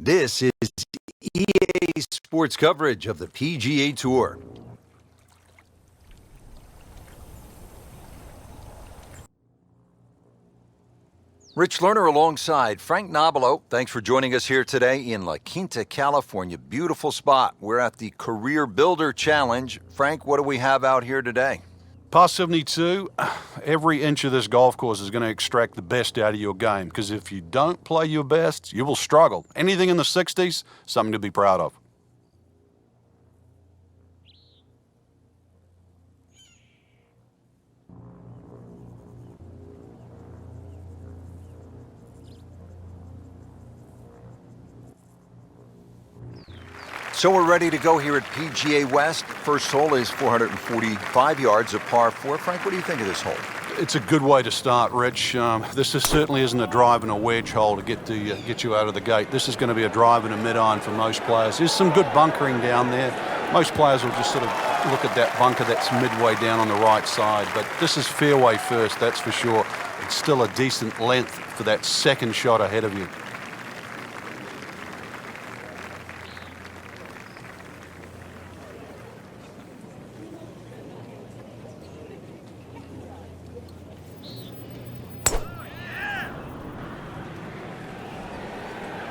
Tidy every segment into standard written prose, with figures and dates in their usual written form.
This is EA Sports coverage of the PGA Tour. Rich Lerner alongside Frank Nobilo. Thanks for joining us here today in La Quinta, California. Beautiful spot. We're at the Career Builder Challenge. Frank, what do we have out here today? Par 72, every inch of this golf course is going to extract the best out of your game, because if you don't play your best, you will struggle. Anything in the 60s, something to be proud of. So we're ready to go here at PGA West. First hole is 445 yards of par 4. Frank, what do you think of this hole? It's a good way to start, Rich. Certainly isn't a drive and a wedge hole to get you out of the gate. This is going to be a drive and a mid-iron for most players. There's some good bunkering down there. Most players will just sort of look at that bunker that's midway down on the right side, but this is fairway first, that's for sure. It's still a decent length for that second shot ahead of you.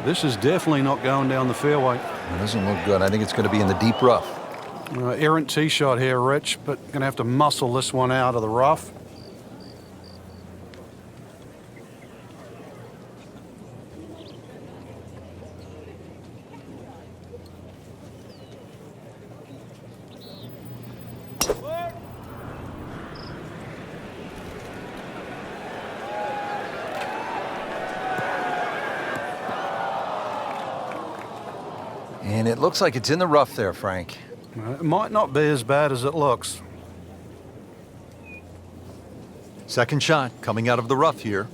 This is definitely not going down the fairway. It doesn't look good. I think it's going to be in the deep rough. Errant tee shot here, Rich, but going to have to muscle this one out of the rough. And it looks like it's in the rough there, Frank. It might not be as bad as it looks. Second shot coming out of the rough here.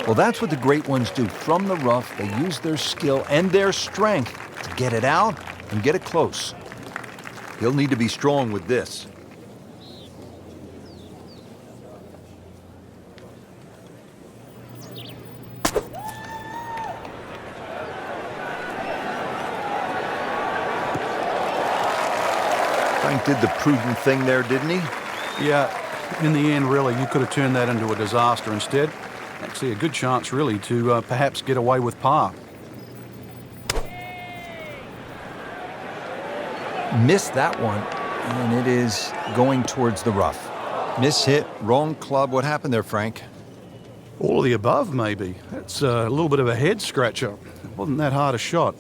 Well, that's what the great ones do. From the rough, they use their skill and their strength to get it out and get it close. He'll need to be strong with this. Frank did the prudent thing there, didn't he? Yeah, in the end, really, you could have turned that into a disaster instead. Actually, a good chance, really, to perhaps get away with par. Missed that one, and it is going towards the rough. Miss hit, wrong club. What happened there, Frank? All of the above, maybe. That's a little bit of a head scratcher. It wasn't that hard a shot.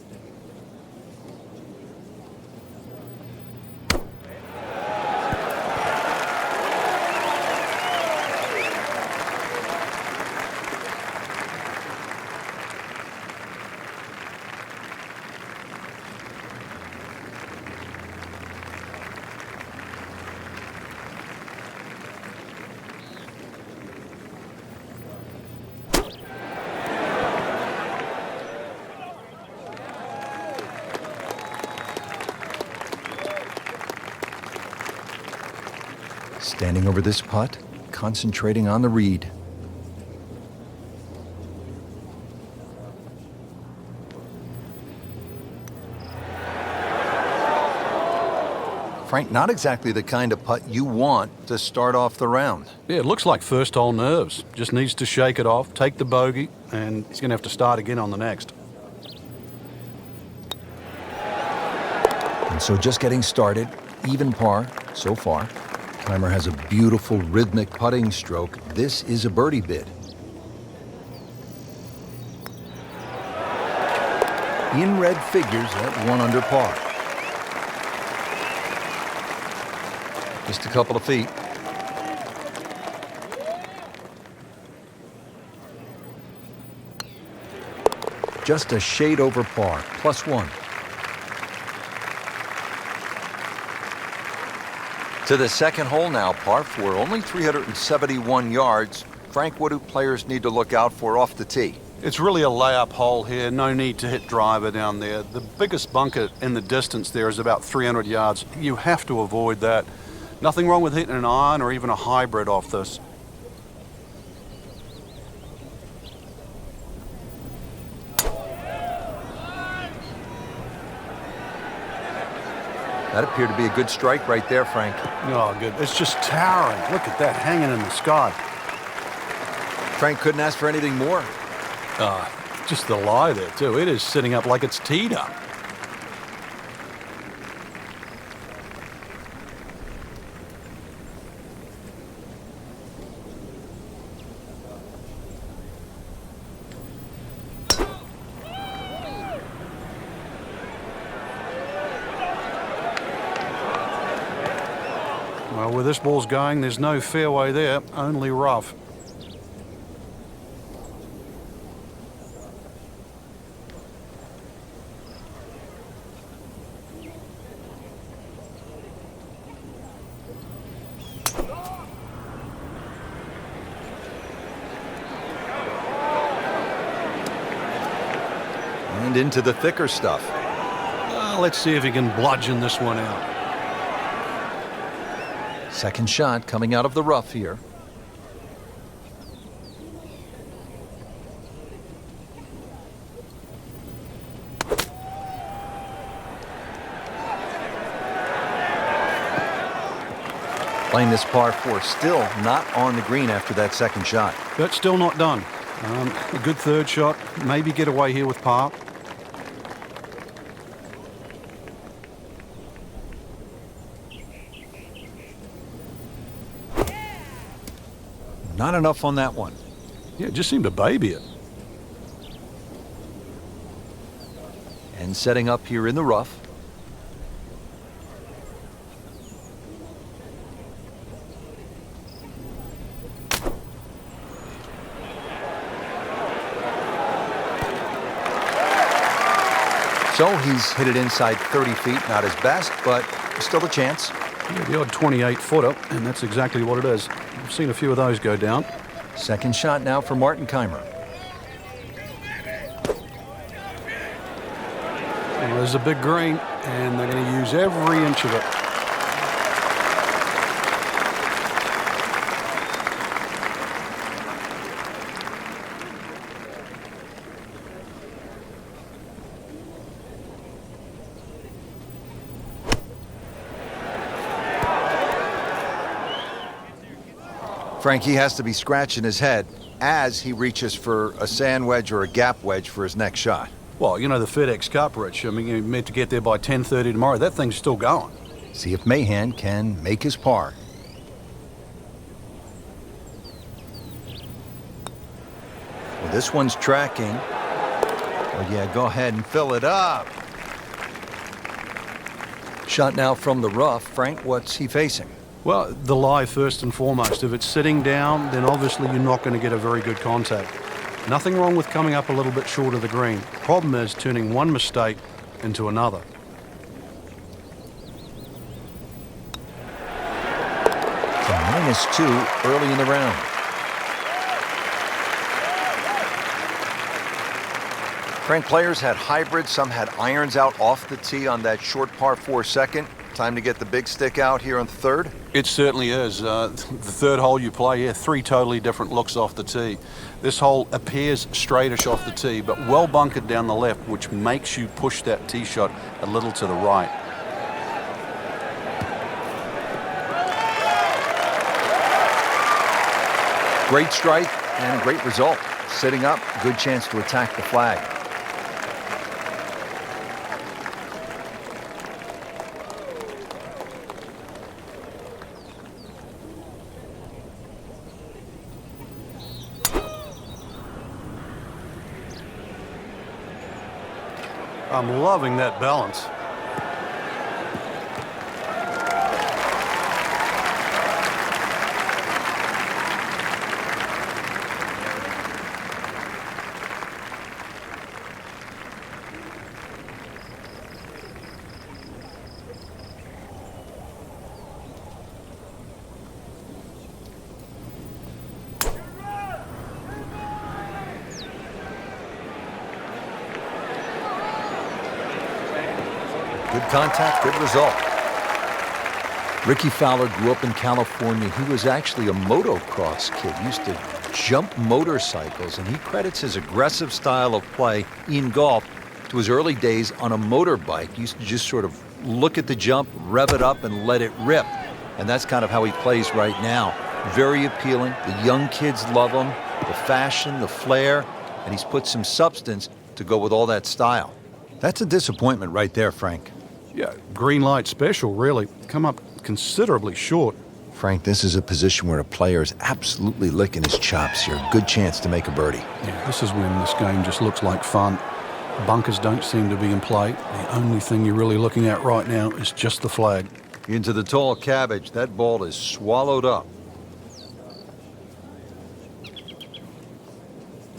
Standing over this putt, concentrating on the read. Frank, not exactly the kind of putt you want to start off the round. Yeah, it looks like first hole nerves. Just needs to shake it off, take the bogey, and he's going to have to start again on the next. And so just getting started, even par so far. Keimer has a beautiful rhythmic putting stroke. This is a birdie bid. In red figures at 1 under par. Just a couple of feet. Just a shade over par, +1. To the second hole now, par 4, only 371 yards. Frank, what do players need to look out for off the tee? It's really a layup hole here. No need to hit driver down there. The biggest bunker in the distance there is about 300 yards. You have to avoid that. Nothing wrong with hitting an iron or even a hybrid off this. That appeared to be a good strike right there, Frank. Oh, good. It's just towering. Look at that hanging in the sky. Frank couldn't ask for anything more. Just the lie there, too. It is sitting up like it's teed up. Well, where this ball's going, there's no fairway there, only rough. And into the thicker stuff. Let's see if he can bludgeon this one out. Second shot coming out of the rough here. Playing this par 4, still not on the green after that second shot. But still not done. A good third shot. Maybe get away here with par. Not enough on that one. Yeah, it just seemed to baby it. And setting up here in the rough. So he's hit it inside 30 feet, not his best, but still a chance. Yeah, the odd 28-footer, and that's exactly what it is. I've seen a few of those go down. Second shot now for Martin Keimer. Well, there's a big green, and they're going to use every inch of it. Frankie has to be scratching his head as he reaches for a sand wedge or a gap wedge for his next shot. Well, you know the FedEx Cup, Rich. I mean, you're meant to get there by 10:30 tomorrow. That thing's still going. See if Mahan can make his par. Well, this one's tracking. Oh, yeah, go ahead and fill it up. Shot now from the rough. Frank, what's he facing? Well, the lie first and foremost. If it's sitting down, then obviously you're not going to get a very good contact. Nothing wrong with coming up a little bit short of the green. Problem is turning one mistake into another. -2 early in the round. Frank, players had hybrids, some had irons out off the tee on that short par 4 second. Time to get the big stick out here on the third? It certainly is. The third hole you play here, 3 totally different looks off the tee. This hole appears straightish off the tee, but well bunkered down the left, which makes you push that tee shot a little to the right. Great strike and a great result. Sitting up, good chance to attack the flag. I'm loving that balance. Good contact, good result. Ricky Fowler grew up in California. He was actually a motocross kid. He used to jump motorcycles, and he credits his aggressive style of play in golf to his early days on a motorbike. He used to just sort of look at the jump, rev it up, and let it rip. And that's kind of how he plays right now. Very appealing. The young kids love him. The fashion, the flair, and he's put some substance to go with all that style. That's a disappointment right there, Frank. Yeah, green light special, really. Come up considerably short. Frank, this is a position where a player is absolutely licking his chops here. Good chance to make a birdie. Yeah, this is when this game just looks like fun. Bunkers don't seem to be in play. The only thing you're really looking at right now is just the flag. Into the tall cabbage. That ball is swallowed up.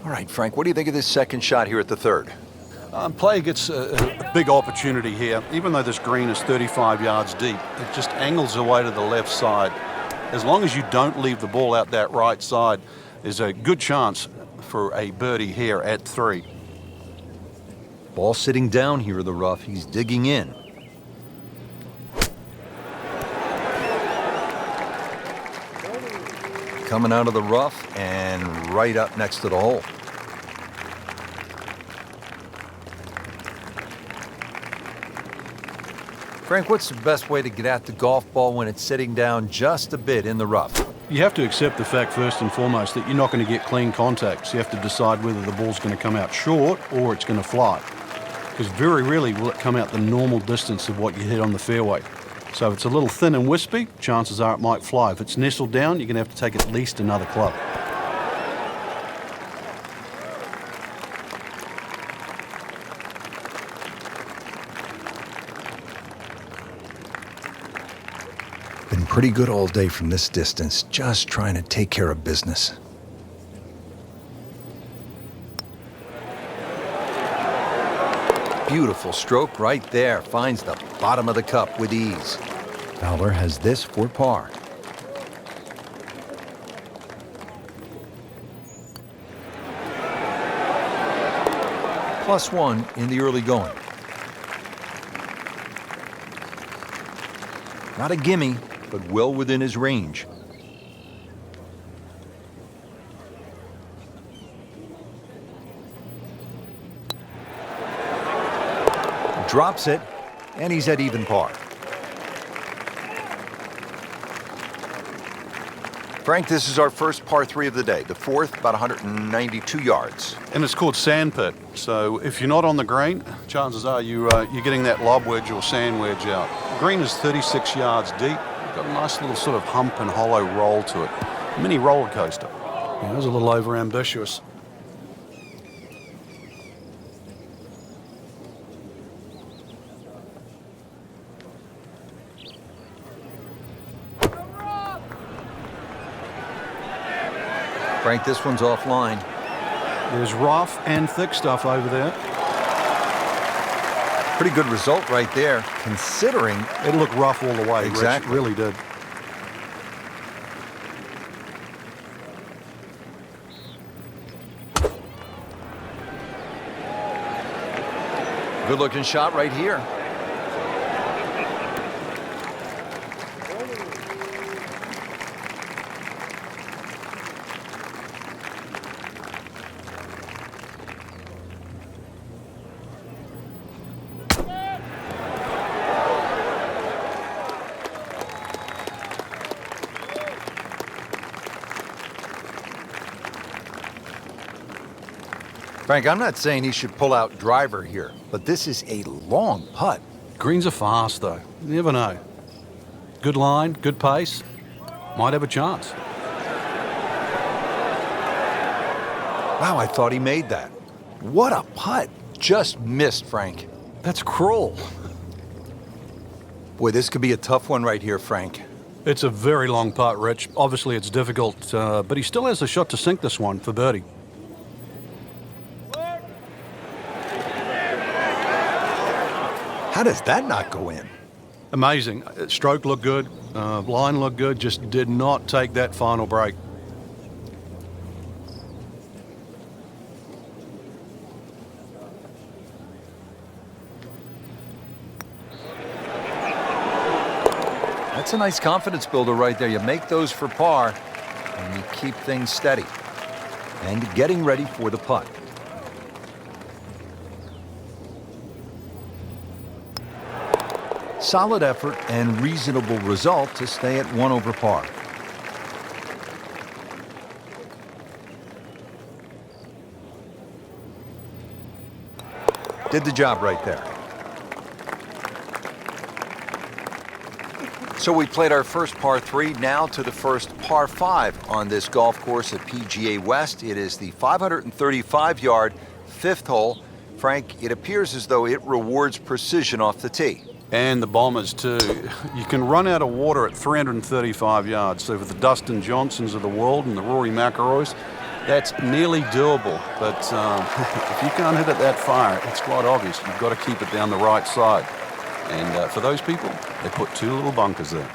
All right, Frank, what do you think of this second shot here at the third? Player gets a big opportunity here. Even though this green is 35 yards deep, it just angles away to the left side. As long as you don't leave the ball out that right side, there's a good chance for a birdie here at 3. Ball sitting down here in the rough. He's digging in. Coming out of the rough and right up next to the hole. Frank, what's the best way to get at the golf ball when it's sitting down just a bit in the rough? You have to accept the fact, first and foremost, that you're not going to get clean contact. So you have to decide whether the ball's going to come out short or it's going to fly. Because very rarely will it come out the normal distance of what you hit on the fairway. So if it's a little thin and wispy, chances are it might fly. If it's nestled down, you're going to have to take at least another club. Been pretty good all day from this distance, just trying to take care of business. Beautiful stroke right there. Finds the bottom of the cup with ease. Fowler has this for par. +1 in the early going. Not a gimme, but well within his range. Drops it, and he's at even par. Frank, this is our first par 3 of the day. The fourth, about 192 yards. And it's called sandpit. So if you're not on the green, chances are you're getting that lob wedge or sand wedge out. The green is 36 yards deep. Got a nice little sort of hump and hollow roll to it. Mini roller coaster. Yeah, it was a little over ambitious. Frank, this one's offline. There's rough and thick stuff over there. Pretty good result right there, considering It looked rough all the way. Exactly. Rich, it really did. good-looking shot right here. Frank, I'm not saying he should pull out driver here, but this is a long putt. Greens are fast, though. You never know. Good line, good pace. Might have a chance. Wow, I thought he made that. What a putt. Just missed, Frank. That's cruel. Boy, this could be a tough one right here, Frank. It's a very long putt, Rich. Obviously, it's difficult, but he still has a shot to sink this one for birdie. How does that not go in? Amazing. Stroke looked good. Line looked good. Just did not take that final break. That's a nice confidence builder right there. You make those for par, and you keep things steady. And getting ready for the putt. Solid effort and reasonable result to stay at 1 over par. Did the job right there. So we played our first par 3, now to the first par 5 on this golf course at PGA West. It is the 535-yard 5th hole. Frank, it appears as though it rewards precision off the tee. And the Bombers too. You can run out of water at 335 yards. So for the Dustin Johnsons of the world and the Rory McIlroys, that's nearly doable. But if you can't hit it that far, it's quite obvious. You've got to keep it down the right side. And for those people, they put 2 little bunkers there.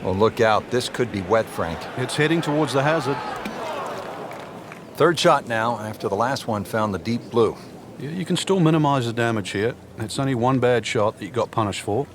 Well, look out. This could be wet, Frank. It's heading towards the hazard. Third shot now after the last one found the deep blue. Yeah, you can still minimize the damage here. It's only one bad shot that you got punished for.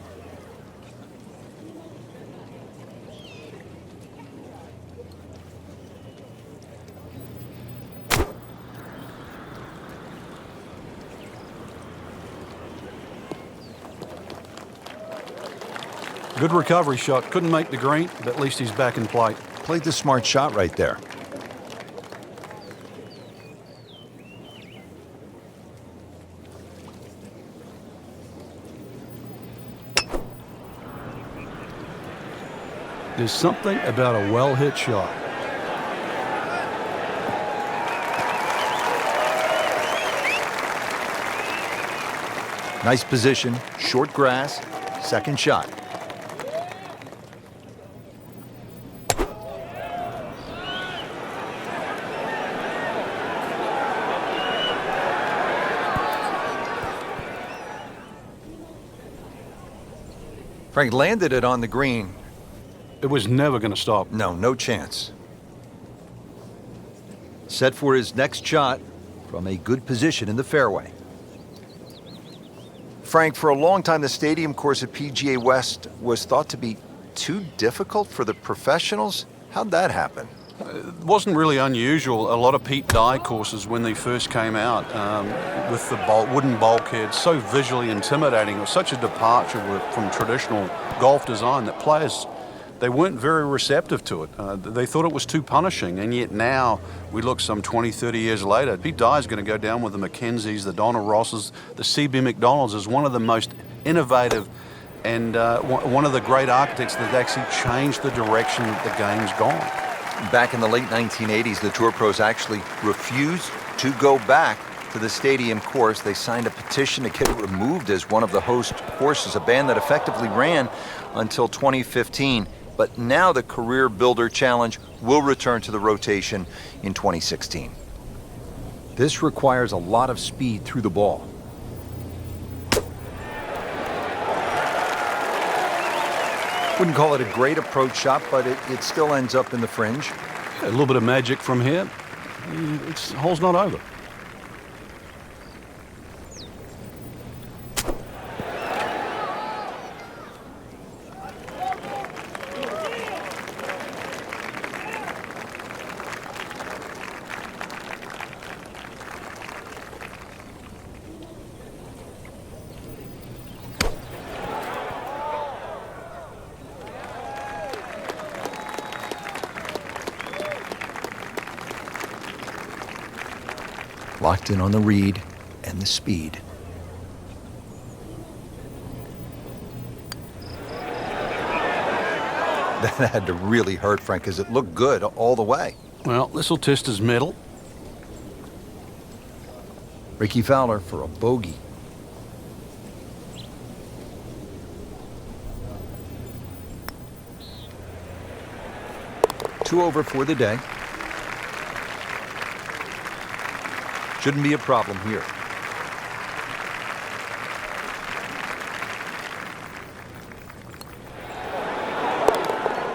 Good recovery shot. Couldn't make the green, but at least he's back in play. Played the smart shot right there. There's something about a well-hit shot. Nice position, short grass, second shot. Frank landed it on the green. It was never going to stop. No chance. Set for his next shot from a good position in the fairway. Frank, for a long time, the stadium course at PGA West was thought to be too difficult for the professionals. How'd that happen? It wasn't really unusual. A lot of Pete Dye courses, when they first came out, with the wooden bulkheads, so visually intimidating. It was such a departure from traditional golf design that players, they weren't very receptive to it. They thought it was too punishing, and yet now we look some 20, 30 years later, Pete Dye's going to go down with the Mackenzies, the Donna Rosses, the C.B. McDonalds as one of the most innovative and one of the great architects that actually changed the direction that the game's gone. Back in the late 1980s, the Tour Pros actually refused to go back to the stadium course. They signed a petition to get it removed as one of the host courses, a ban that effectively ran until 2015. But now the Career Builder Challenge will return to the rotation in 2016. This requires a lot of speed through the ball. Wouldn't call it a great approach shot, but it still ends up in the fringe. A little bit of magic from here. It's hole's not over. Locked in on the read and the speed. That had to really hurt, Frank, because it looked good all the way. Well, this will test his mettle. Ricky Fowler for a bogey. Two over for the day. Shouldn't be a problem here.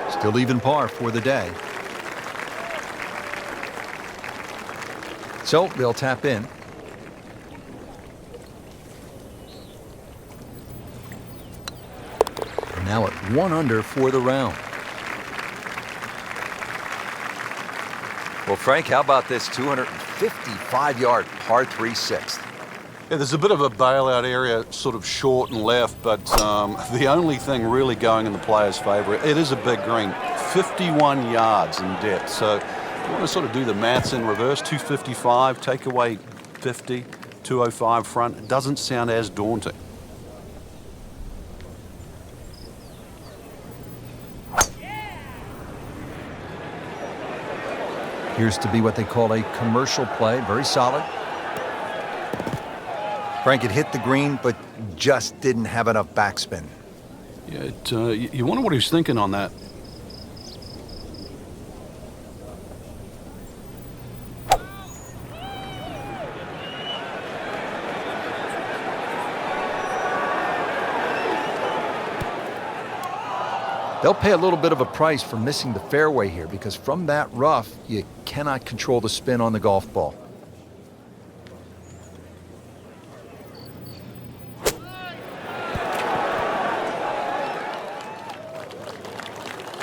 Still even par for the day. So they'll tap in. Now at 1 under for the round. Well, Frank, how about this 255-yard par 3 sixth? Yeah, there's a bit of a bailout area, sort of short and left, but the only thing really going in the player's favour, it is a big green, 51 yards in depth. So you want to sort of do the maths in reverse, 255, take away 50, 205 front. It doesn't sound as daunting. Appears to be what they call a commercial play. Very solid. Frank, it hit the green, but just didn't have enough backspin. Yeah, you wonder what he was thinking on that. They'll pay a little bit of a price for missing the fairway here, because from that rough, you cannot control the spin on the golf ball.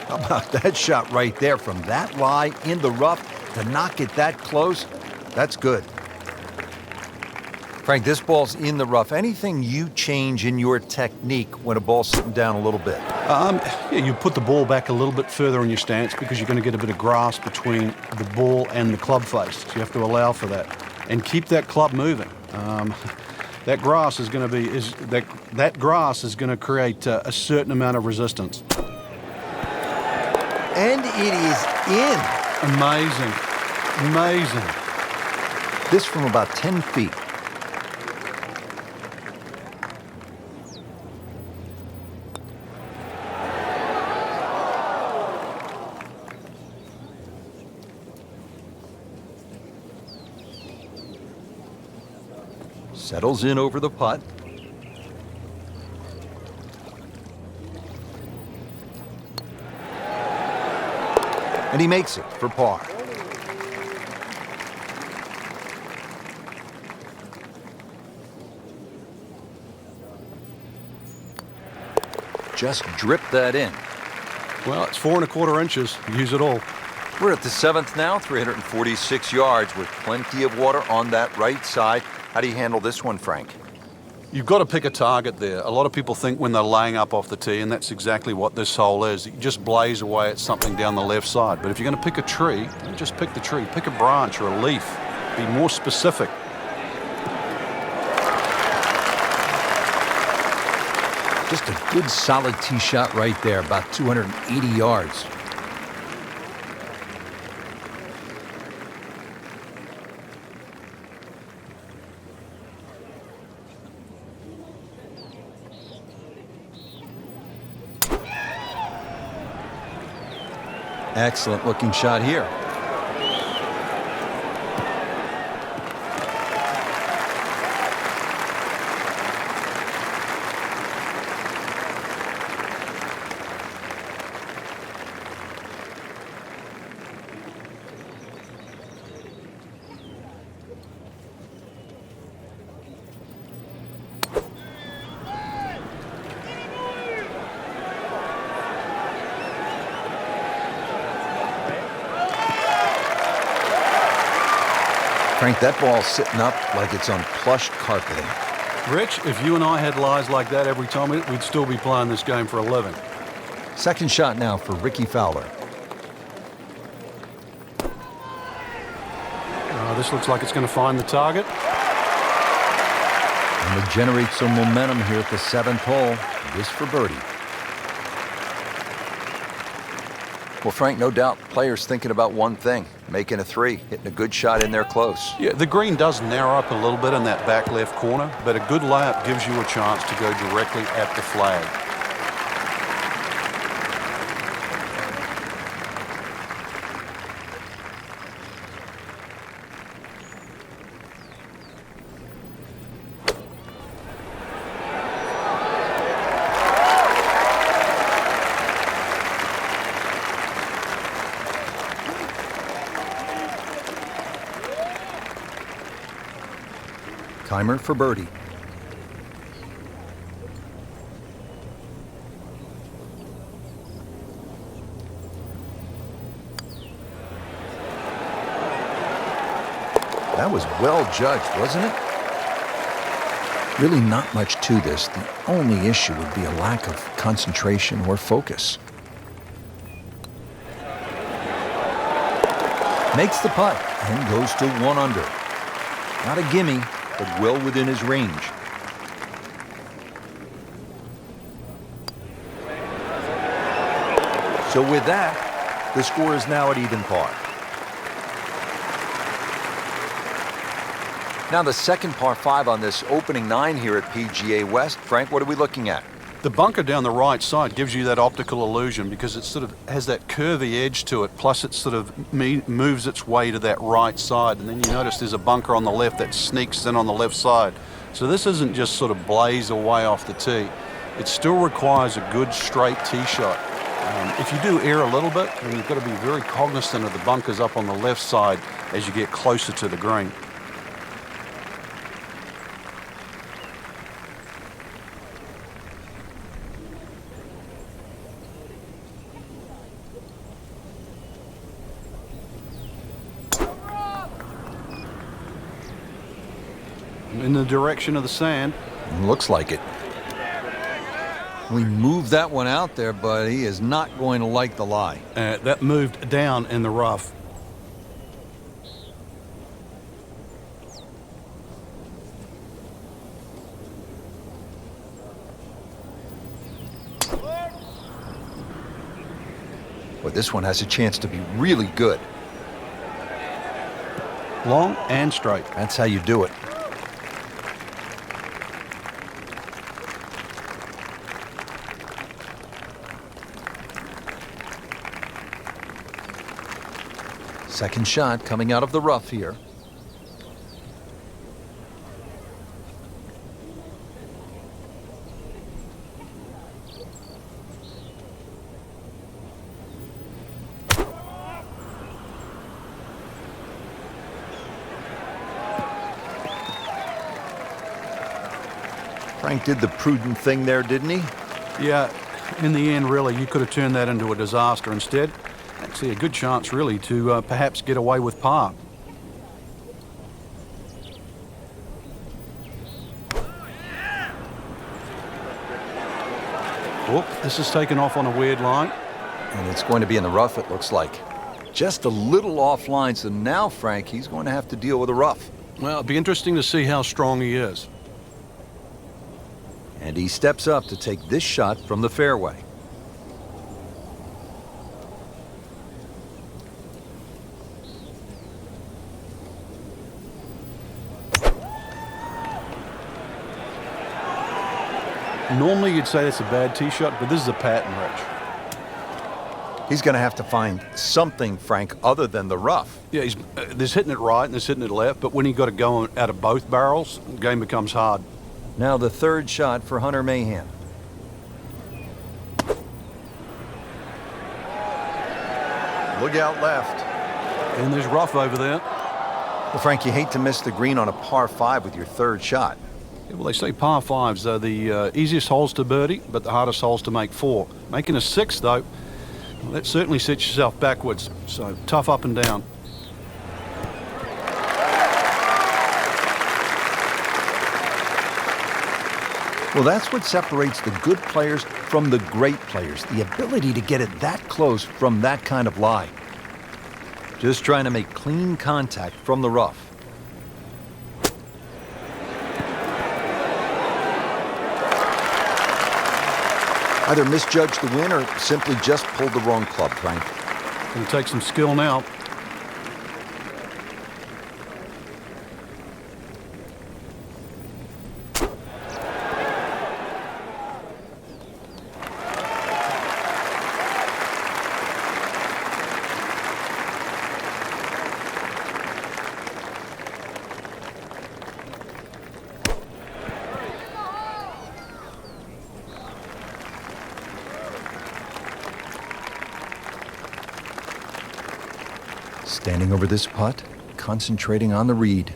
How about that shot right there from that lie in the rough to knock it that close? That's good. Frank, this ball's in the rough. Anything you change in your technique when a ball's sitting down a little bit? Yeah, you put the ball back a little bit further in your stance because you're going to get a bit of grass between the ball and the club face. So you have to allow for that and keep that club moving. That grass is going to be that grass is going to create a certain amount of resistance. And it is in. Amazing, amazing. This from about 10 feet. Settles in over the putt. And he makes it for par. Just drip that in. Well, it's 4 1/4 inches. Use it all. We're at the 7th now, 346 yards with plenty of water on that right side. How do you handle this one, Frank? You've got to pick a target there. A lot of people think when they're laying up off the tee, and that's exactly what this hole is. You just blaze away at something down the left side. But if you're going to pick a tree, don't just pick the tree. Pick a branch or a leaf. Be more specific. Just a good solid tee shot right there, about 280 yards. Excellent looking shot here. Frank, that ball's sitting up like it's on plush carpeting. Rich, if you and I had lies like that every time, we'd still be playing this game for a living. Second shot now for Ricky Fowler. This looks like it's going to find the target. And to generate some momentum here at the 7th hole. This for birdie. Well, Frank, no doubt players thinking about one thing, making a three, hitting a good shot in there close. Yeah, the green does narrow up a little bit in that back left corner, but a good layup gives you a chance to go directly at the flag. Keimer for birdie. That was well judged, wasn't it? Really not much to this. The only issue would be a lack of concentration or focus. Makes the putt and goes to 1 under. Not a gimme, but well within his range. So with that, the score is now at even par. Now the second par 5 on this opening 9 here at PGA West. Frank, what are we looking at? The bunker down the right side gives you that optical illusion because it sort of has that curvy edge to it, plus it sort of moves its way to that right side. And then you notice there's a bunker on the left that sneaks in on the left side. So this isn't just sort of blaze away off the tee. It still requires a good straight tee shot. If you do err a little bit, then you've got to be very cognizant of the bunkers up on the left side as you get closer to the green. In the direction of the sand. Looks like it. We moved that one out there, but he is not going to like the lie. That moved down in the rough. But this one has a chance to be really good. Long and straight. That's how you do it. Second shot coming out of the rough here. Frank did the prudent thing there, didn't he? Yeah, in the end, really, you could have turned that into a disaster. Instead, actually a good chance, really, to perhaps get away with par. Oh, this is taken off on a weird line. And it's going to be in the rough, it looks like. Just a little offline, so now, Frank, he's going to have to deal with a rough. Well, it'll be interesting to see how strong he is. And he steps up to take this shot from the fairway. Normally you'd say that's a bad tee shot, but this is a pattern, Rich. He's going to have to find something, Frank, other than the rough. Yeah, there's hitting it right and there's hitting it left, but when you've got to go out of both barrels, the game becomes hard. Now the third shot for Hunter Mahan. Look out left. And there's rough over there. Well, Frank, you hate to miss the green on a par 5 with your third shot. Yeah, well, they say par 5s are the easiest holes to birdie, but the hardest holes to make 4. Making a 6, though, well, that certainly sets yourself backwards. So tough up and down. Well, that's what separates the good players from the great players, the ability to get it that close from that kind of lie. Just trying to make clean contact from the rough. Either misjudged the win or simply just pulled the wrong club, Frank. Going to take some skill now. Standing over this putt, concentrating on the read.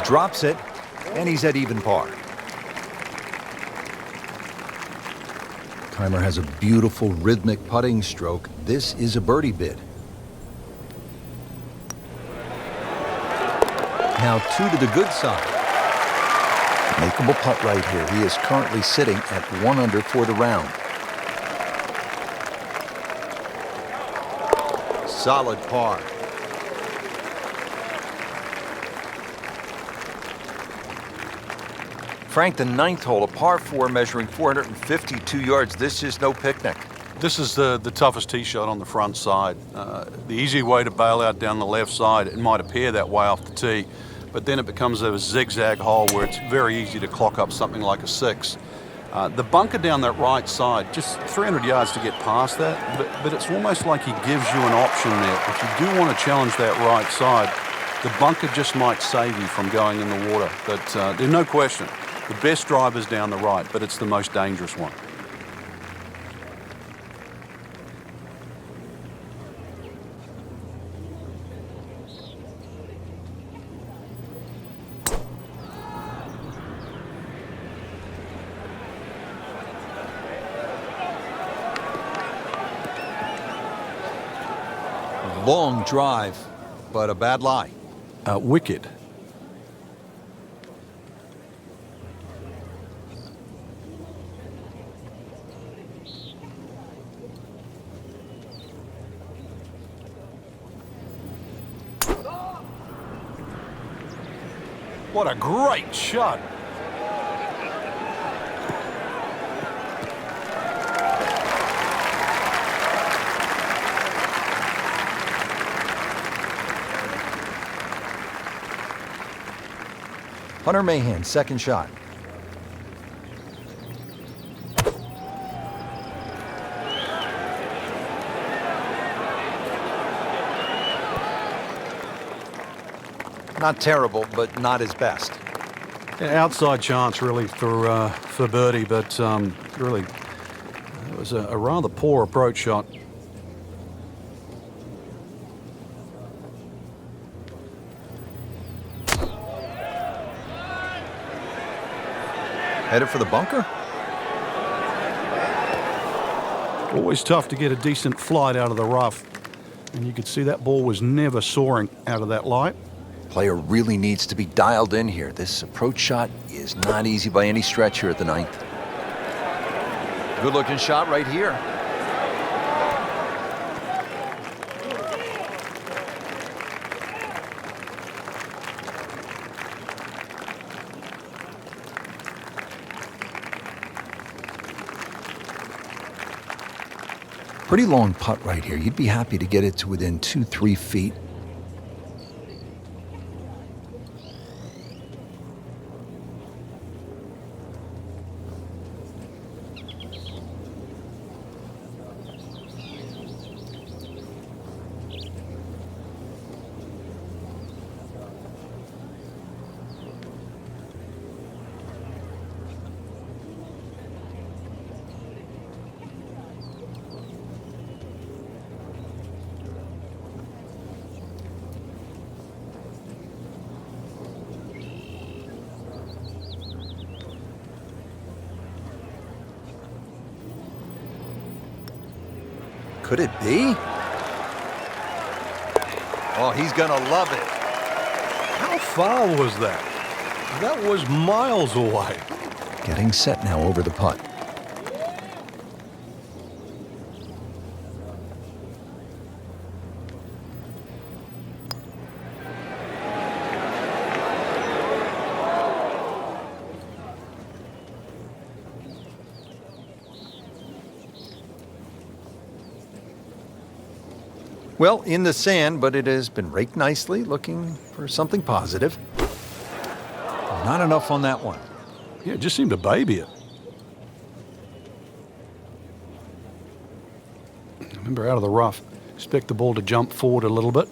Drops it, and he's at even par. Keimer has a beautiful rhythmic putting stroke. This is a birdie bid. Now 2 to the good side. Makeable putt right here. He is currently sitting at 1 under for the round. Solid par. Frank, the 9th hole, a par 4 measuring 452 yards. This is no picnic. This is the toughest tee shot on the front side. The easy way to bail out down the left side, it might appear that way off the tee, but then it becomes a zigzag hole where it's very easy to clock up something like a 6. The bunker down that right side, just 300 yards to get past that, but it's almost like he gives you an option there. If you do want to challenge that right side, the bunker just might save you from going in the water. But there's no question, the best drive is down the right, but it's the most dangerous one. Long drive, but a bad lie. Wicked. What a great shot. Hunter Mahan, second shot. Not terrible, but not his best. Outside chance, really, for birdie, but really, it was a rather poor approach shot. Headed for the bunker? Always tough to get a decent flight out of the rough. And you could see that ball was never soaring out of that light. Player really needs to be dialed in here. This approach shot is not easy by any stretch here at the 9th. Good looking shot right here. Pretty long putt right here. You'd be happy to get it to within 2-3 feet. Could it be? Oh, he's gonna love it. How far was that? That was miles away. Getting set now over the putt. Well, in the sand, but it has been raked nicely, looking for something positive. Not enough on that one. Yeah, it just seemed to baby it. Remember, out of the rough. Expect the ball to jump forward a little bit.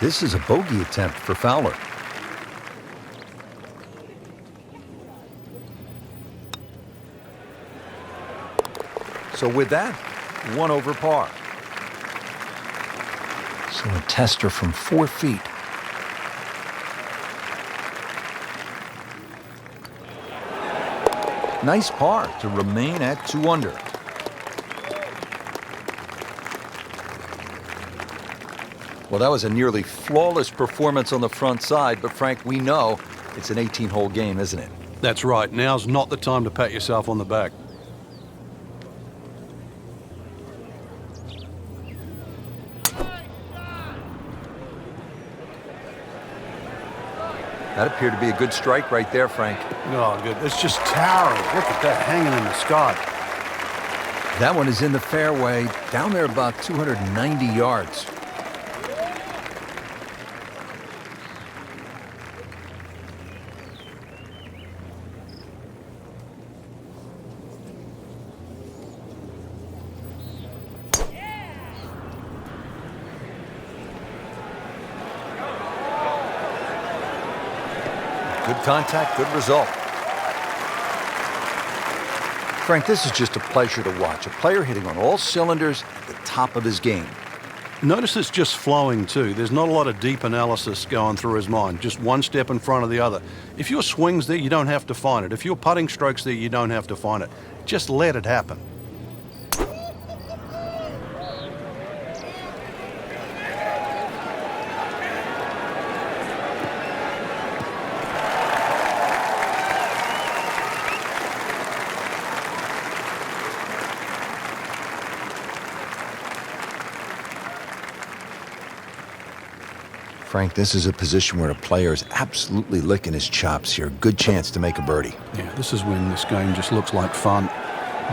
This is a bogey attempt for Fowler. So with that, 1 over par. So a tester from 4 feet. Nice par to remain at 2 under. Well, that was a nearly flawless performance on the front side, but Frank, we know it's an 18-hole game, isn't it? That's right. Now's not the time to pat yourself on the back. That appeared to be a good strike right there, Frank. Oh, good. It's just towering. Look at that hanging in the sky. That one is in the fairway, down there about 290 yards. Good contact, good result. Frank, this is just a pleasure to watch. A player hitting on all cylinders at the top of his game. Notice it's just flowing too. There's not a lot of deep analysis going through his mind. Just one step in front of the other. If your swing's there, you don't have to find it. If your putting stroke's there, you don't have to find it. Just let it happen. Frank, this is a position where a player is absolutely licking his chops here. Good chance to make a birdie. Yeah, this is when this game just looks like fun.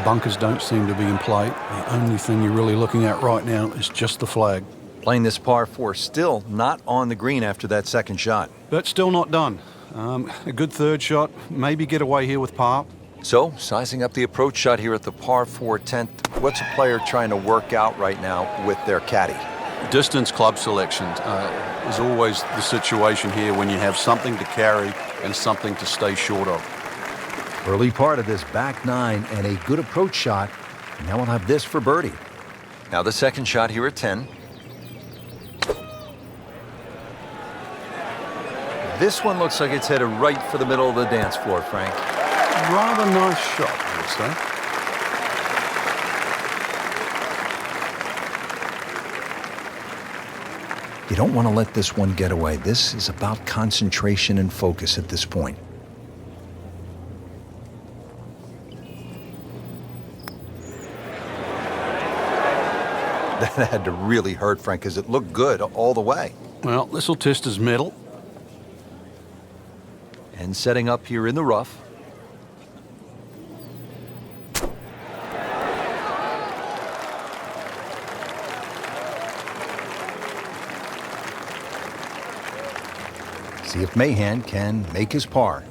Bunkers don't seem to be in play. The only thing you're really looking at right now is just the flag. Playing this par 4, still not on the green after that second shot. But still not done. A good third shot, maybe get away here with par. So, sizing up the approach shot here at the par 4 10th, what's a player trying to work out right now with their caddy? Distance club selection is always the situation here when you have something to carry and something to stay short of. Early part of this back 9 and a good approach shot. And now we'll have this for birdie. Now the second shot here at 10. This one looks like it's headed right for the middle of the dance floor, Frank. Rather nice shot, I would say. You don't want to let this one get away. This is about concentration and focus at this point. That had to really hurt, Frank, because it looked good all the way. Well, this will test his mettle. And setting up here in the rough. See if Mahan can make his par.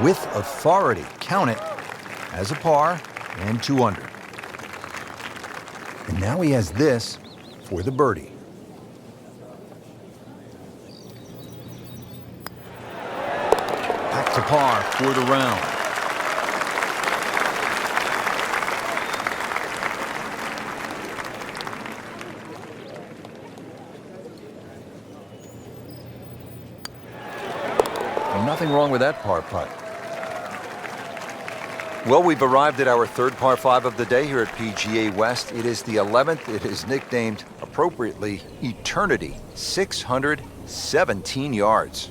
With authority, count it as a par and 2 under. And now he has this for the birdie. Back to par for the round. Nothing wrong with that par putt. Well, we've arrived at our third par 5 of the day here at PGA West. It is the 11th. It is nicknamed, appropriately, Eternity. 617 yards.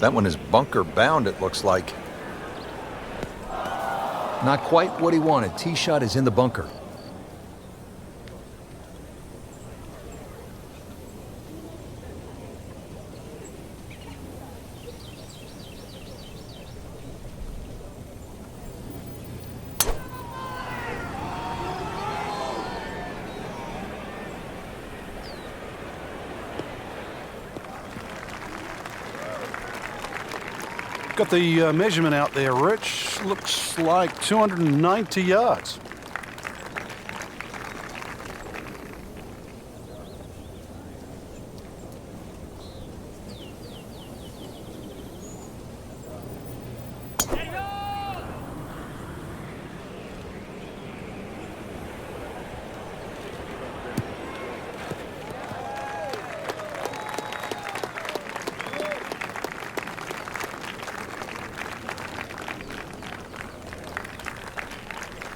That one is bunker bound, it looks like. Not quite what he wanted. Tee shot is in the bunker. Got the measurement out there, Rich. Looks like 290 yards.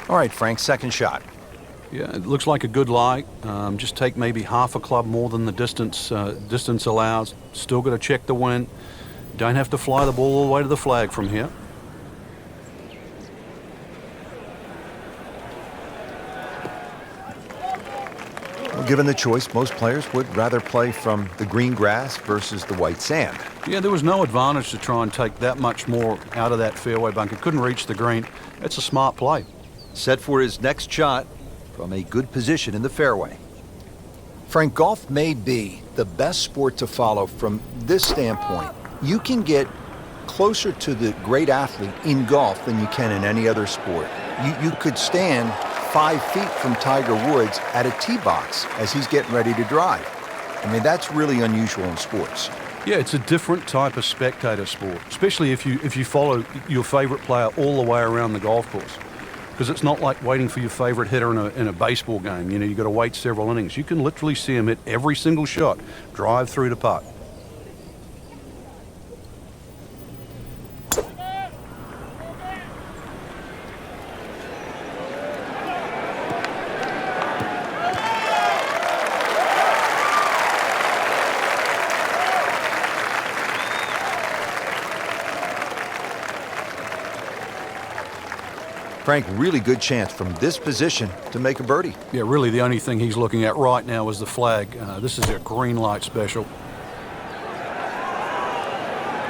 All right, Frank, second shot. Yeah, it looks like a good lie. Just take maybe half a club more than the distance allows. Still got to check the wind. Don't have to fly the ball all the way to the flag from here. Well, given the choice, most players would rather play from the green grass versus the white sand. Yeah, there was no advantage to try and take that much more out of that fairway bunker. Couldn't reach the green. That's a smart play. Set for his next shot from a good position in the fairway. Frank, golf may be the best sport to follow from this standpoint. You can get closer to the great athlete in golf than you can in any other sport. You could stand 5 feet from Tiger Woods at a tee box as he's getting ready to drive. I mean, that's really unusual in sports. Yeah, it's a different type of spectator sport, especially if you follow your favorite player all the way around the golf course. Because it's not like waiting for your favorite hitter in a baseball game. You know, you've got to wait several innings. You can literally see him hit every single shot, drive through to putt. Frank, really good chance from this position to make a birdie. Yeah, really the only thing he's looking at right now is the flag. This is a green light special.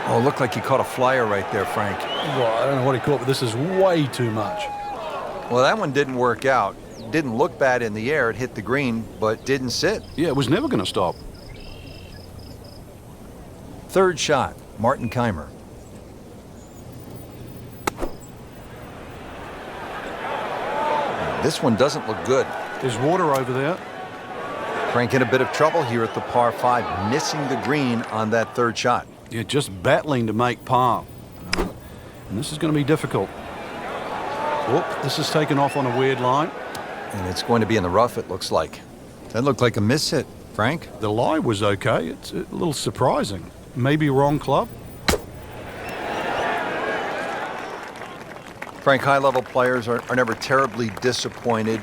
Oh, looked like he caught a flyer right there, Frank. Well, I don't know what he caught, but this is way too much. Well, that one didn't work out. Didn't look bad in the air. It hit the green, but didn't sit. Yeah, it was never going to stop. Third shot, Martin Keimer. This one doesn't look good. There's water over there. Frank in a bit of trouble here at the par 5, missing the green on that third shot. Yeah, just battling to make par. And this is going to be difficult. Whoop, this is taken off on a weird line. And it's going to be in the rough, it looks like. That looked like a miss hit, Frank. The lie was okay. It's a little surprising. Maybe wrong club. Frank, high-level players are never terribly disappointed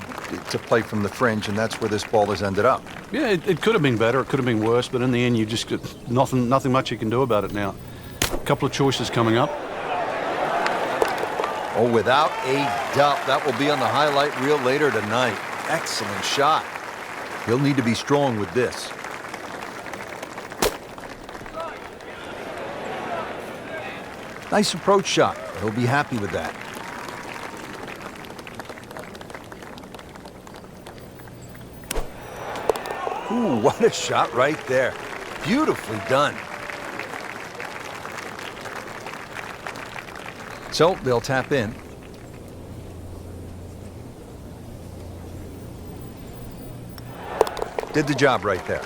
to play from the fringe, and that's where this ball has ended up. Yeah, it could have been better, it could have been worse, but in the end, you just got nothing much you can do about it now. A couple of choices coming up. Oh, without a doubt, that will be on the highlight reel later tonight. Excellent shot. He'll need to be strong with this. Nice approach shot. He'll be happy with that. Ooh, what a shot right there. Beautifully done. So they'll tap in. Did the job right there.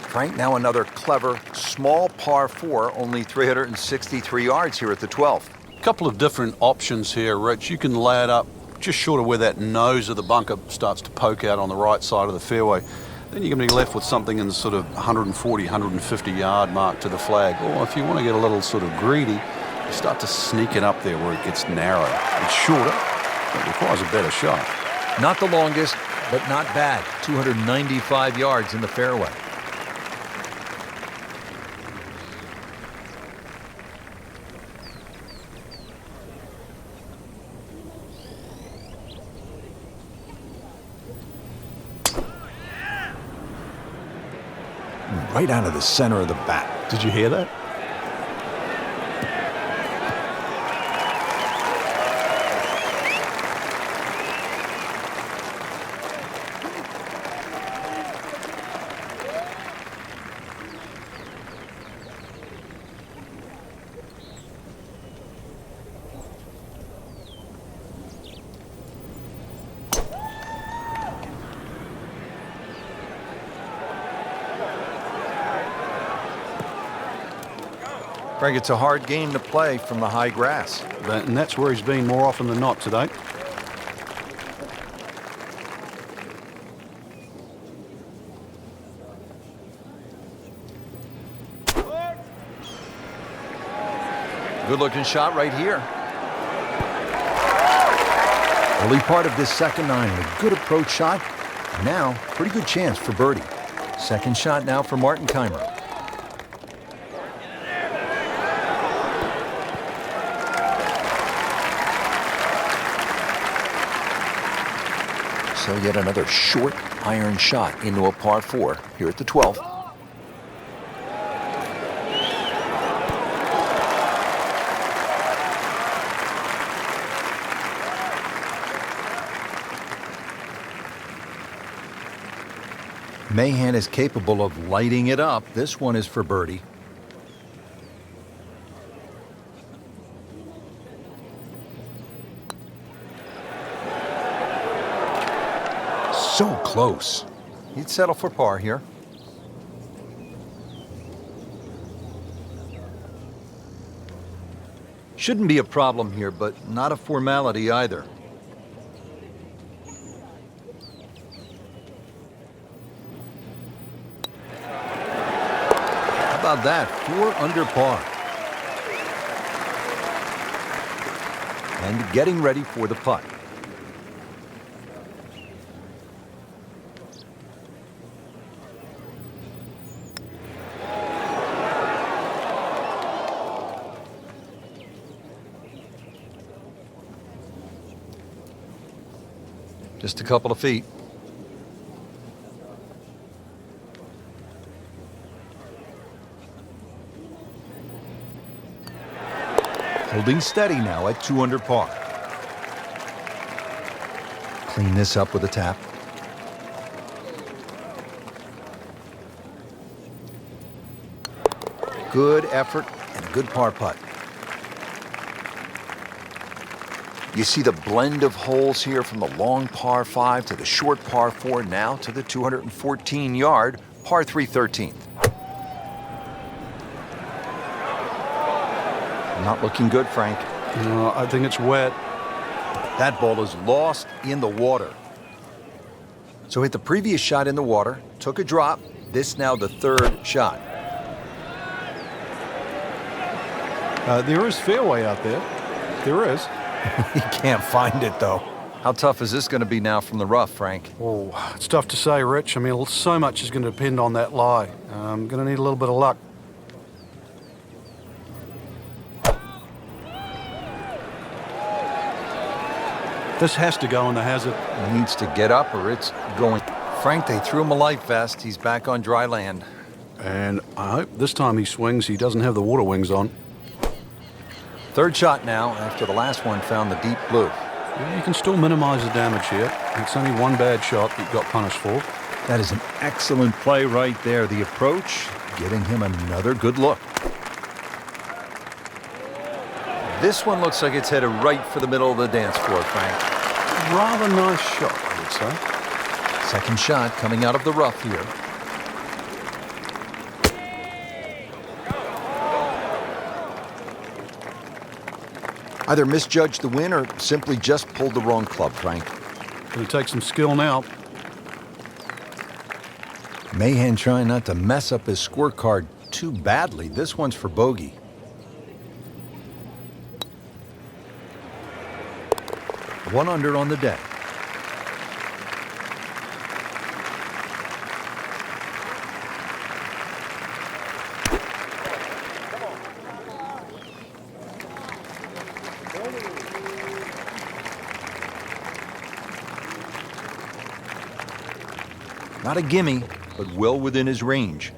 Frank, now another clever, small par 4, only 363 yards here at the 12th. Couple of different options here, Rich. You can lay it up just short of where that nose of the bunker starts to poke out on the right side of the fairway. Then you're going to be left with something in the sort of 140, 150 yard mark to the flag. Or if you want to get a little sort of greedy, you start to sneak it up there where it gets narrow. It's shorter, but it requires a better shot. Not the longest, but not bad. 295 yards in the fairway. right out of the center of the bat. Did you hear that? Frank, it's a hard game to play from the high grass. And that's where he's been more often than not today. Good-looking shot right here. Early part of this second nine, a good approach shot. Now, pretty good chance for birdie. Second shot now for Martin Keimer. So yet another short iron shot into a par 4 here at the 12th. Mahan is capable of lighting it up. This one is for birdie. So close. He'd settle for par here. Shouldn't be a problem here, but not a formality either. How about that? 4 under par. And getting ready for the putt. Just a couple of feet. Holding steady now at 2 under par. Clean this up with a tap. Good effort and a good par putt. You see the blend of holes here from the long par 5 to the short par 4, now to the 214-yard par 3 13th. Not looking good, Frank. I think it's wet. That ball is lost in the water. So hit the previous shot in the water, took a drop. This now the 3rd shot. There is fairway out there. There is. He can't find it, though. How tough is this going to be now from the rough, Frank? Oh, it's tough to say, Rich. I mean, so much is going to depend on that lie. I'm going to need a little bit of luck. This has to go in the hazard. He needs to get up or it's going. Frank, they threw him a life vest. He's back on dry land. And I hope this time he swings, he doesn't have the water wings on. 3rd shot now after the last one found the deep blue. Yeah, you can still minimize the damage here. It's only one bad shot that you got punished for. That is an excellent play right there. The approach, giving him another good look. This one looks like it's headed right for the middle of the dance floor, Frank. Rather nice shot, I would say. Second shot coming out of the rough here. Either misjudged the win or simply just pulled the wrong club, Frank. It'll take some skill now. Mahan trying not to mess up his scorecard too badly. This one's for bogey. One under on the day. Not a gimme, but well within his range.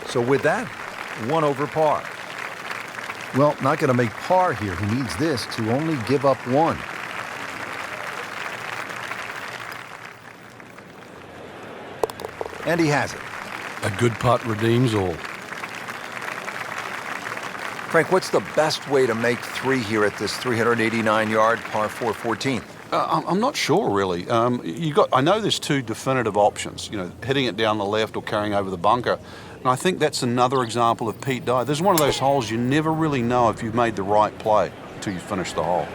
So with that, 1 over par. Well, not going to make par here. He needs this to only give up 1. And he has it. A good putt redeems all. Frank, what's the best way to make 3 here at this 389-yard par 4 14th? I'm not sure, really. I know there's 2 definitive options, hitting it down the left or carrying over the bunker. And I think that's another example of Pete Dye. This is one of those holes you never really know if you've made the right play until you finish the hole.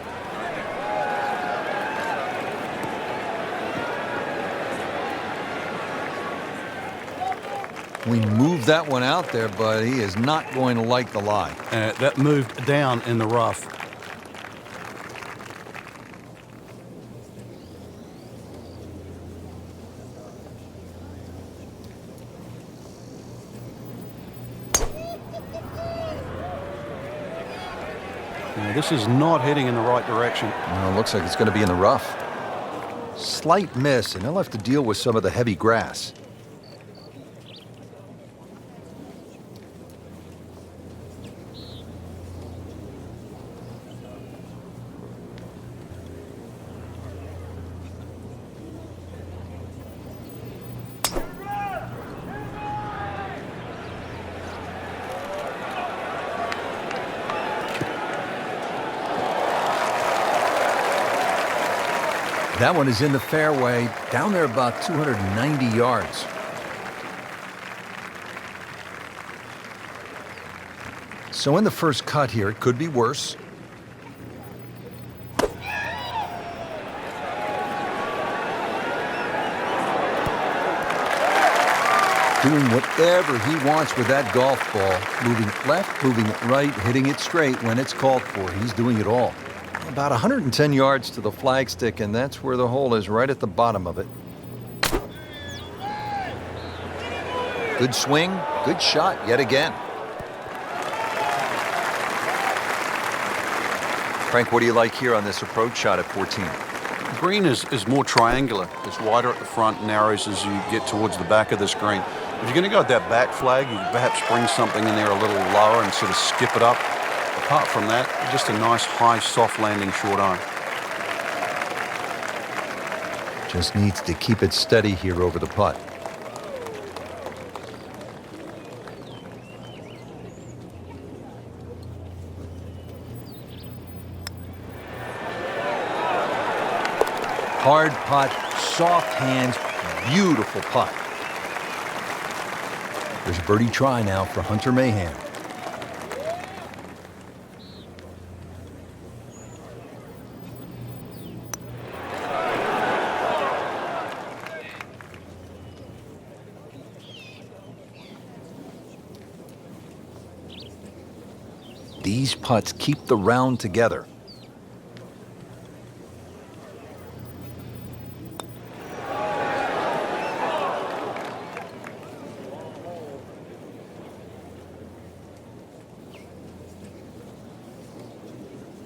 We moved that one out there, but he is not going to like the lie. That moved down in the rough. Now, this is not heading in the right direction. Well, it looks like it's going to be in the rough. Slight miss, and he'll have to deal with some of the heavy grass. That one is in the fairway, down there about 290 yards. So in the first cut here, it could be worse. Doing whatever he wants with that golf ball. Moving it left, moving it right, hitting it straight when it's called for. He's doing it all. About 110 yards to the flagstick, and that's where the hole is, right at the bottom of it. Good swing, good shot yet again. Frank, what do you like here on this approach shot at 14? The green is more triangular. It's wider at the front, narrows as you get towards the back of this green. If you're going to go with that back flag, you perhaps bring something in there a little lower and sort of skip it up. Apart from that, just a nice, high, soft landing short iron. Just needs to keep it steady here over the putt. Hard putt, soft hands, beautiful putt. There's a birdie try now for Hunter Mahan. These putts keep the round together.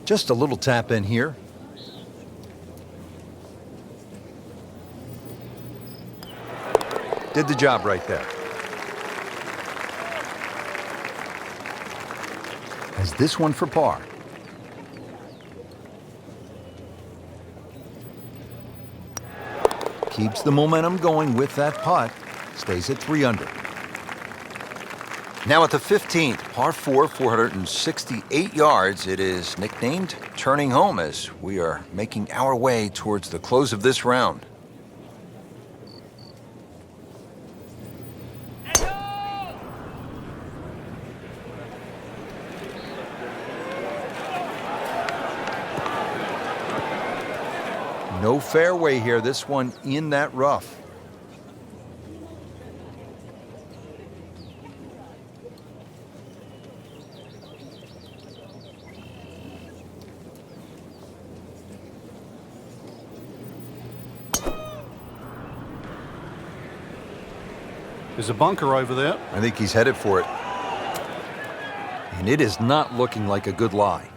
Just a little tap in here. Did the job right there. Has this one for par. Keeps the momentum going with that putt. Stays at 3 under. Now at the 15th, par 4, 468 yards. It is nicknamed Turning Home as we are making our way towards the close of this round. No fairway here, this one in that rough. There's a bunker over there. I think he's headed for it. And it is not looking like a good lie.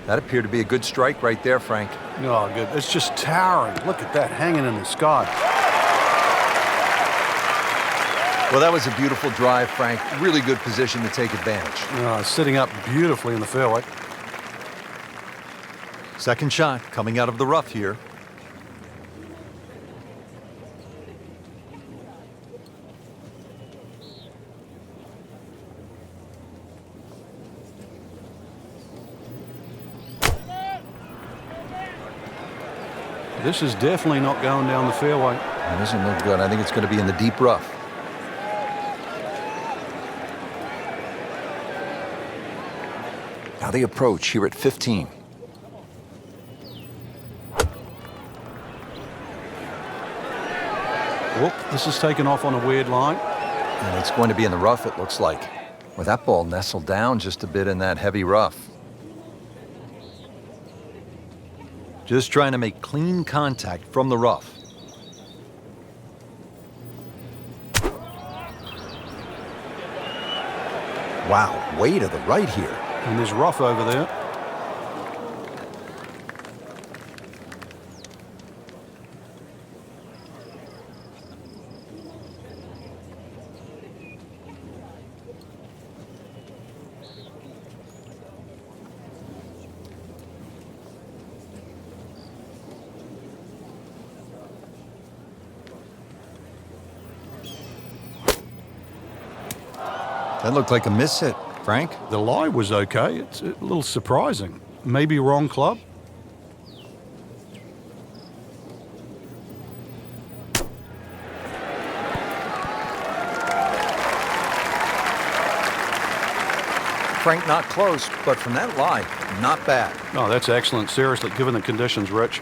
That appeared to be a good strike right there, Frank. Oh, good. It's just towering. Look at that hanging in the sky. Well, that was a beautiful drive, Frank. Really good position to take advantage. Sitting up beautifully in the fairway. Second shot coming out of the rough here. This is definitely not going down the fairway. It doesn't look good. I think it's going to be in the deep rough. Now the approach here at 15. Whoop, this is taken off on a weird line. And it's going to be in the rough, it looks like. With that ball nestled down just a bit in that heavy rough. Just trying to make clean contact from the rough. Wow, way to the right here. And there's rough over there. That looked like a miss hit, Frank. The lie was okay. It's a little surprising. Maybe wrong club. Frank, not close, but from that lie, not bad. Oh, that's excellent. Seriously, given the conditions, Rich.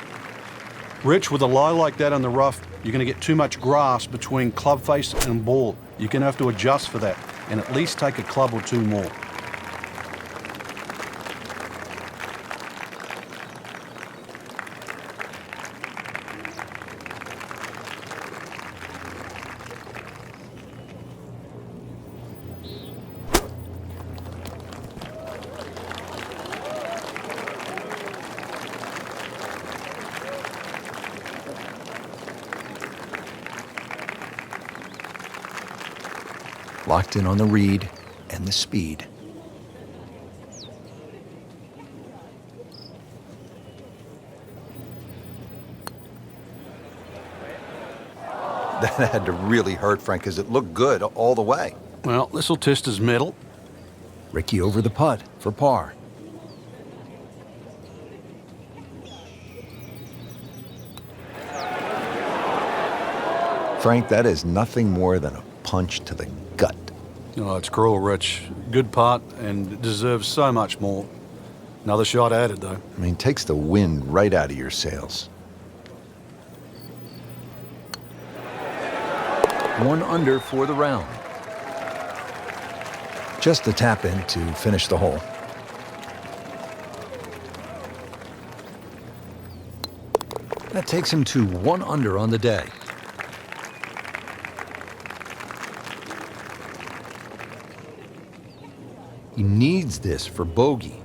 Rich, with a lie like that on the rough, you're going to get too much grass between club face and ball. You're going to have to adjust for that and at least take a club or two more. Locked in on the read and the speed. That had to really hurt, Frank, because it looked good all the way. Well, this will test his mettle. Ricky over the putt for par. Frank, that is nothing more than a punch to the gut. Oh, it's cruel, Rich. Good putt and deserves so much more. Another shot added, though. I mean, takes the wind right out of your sails. 1 under for the round. Just a tap in to finish the hole. That takes him to 1 under on the day. He needs this for bogey.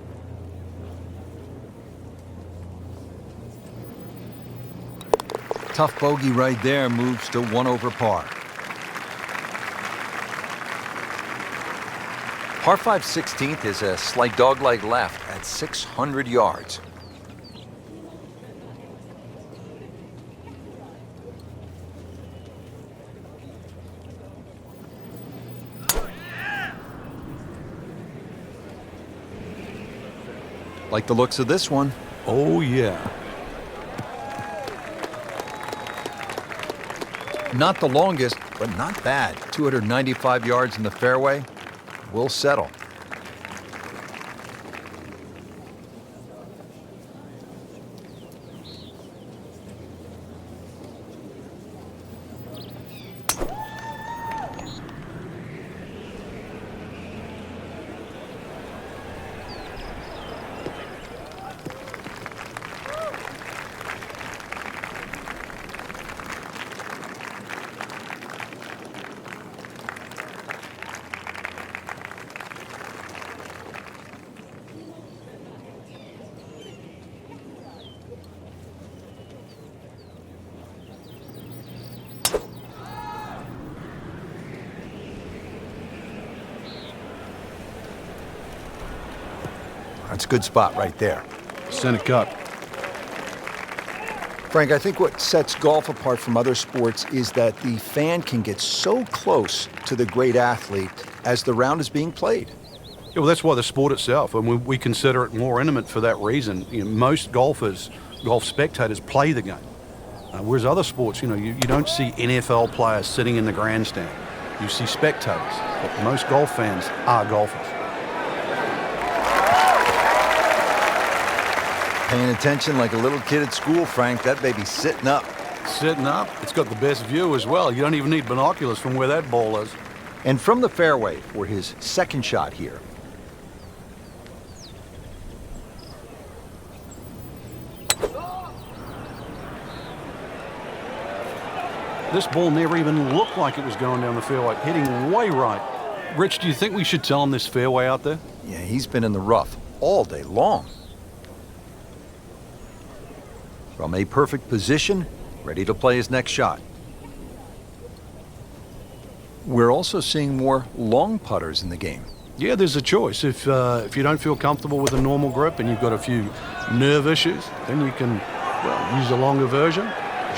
Tough bogey right there, moves to 1 over par. Par 5 16th is a slight dogleg left at 600 yards. Like the looks of this one. Oh, yeah. Not the longest, but not bad. 295 yards in the fairway. We'll settle. That's a good spot right there. Center cut. Frank, I think what sets golf apart from other sports is that the fan can get so close to the great athlete as the round is being played. Yeah, well, that's why the sport itself, and we consider it more intimate for that reason. Most golf spectators play the game. Whereas other sports, you don't see NFL players sitting in the grandstand. You see spectators, but most golf fans are golfers. Paying attention like a little kid at school, Frank. That baby's sitting up. Sitting up, it's got the best view as well. You don't even need binoculars from where that ball is. And from the fairway for his second shot here. This ball never even looked like it was going down the fairway, hitting way right. Rich, do you think we should tell him this fairway out there? Yeah, he's been in the rough all day long. From a perfect position, ready to play his next shot. We're also seeing more long putters in the game. Yeah, there's a choice. If you don't feel comfortable with a normal grip and you've got a few nerve issues, then you can, use a longer version,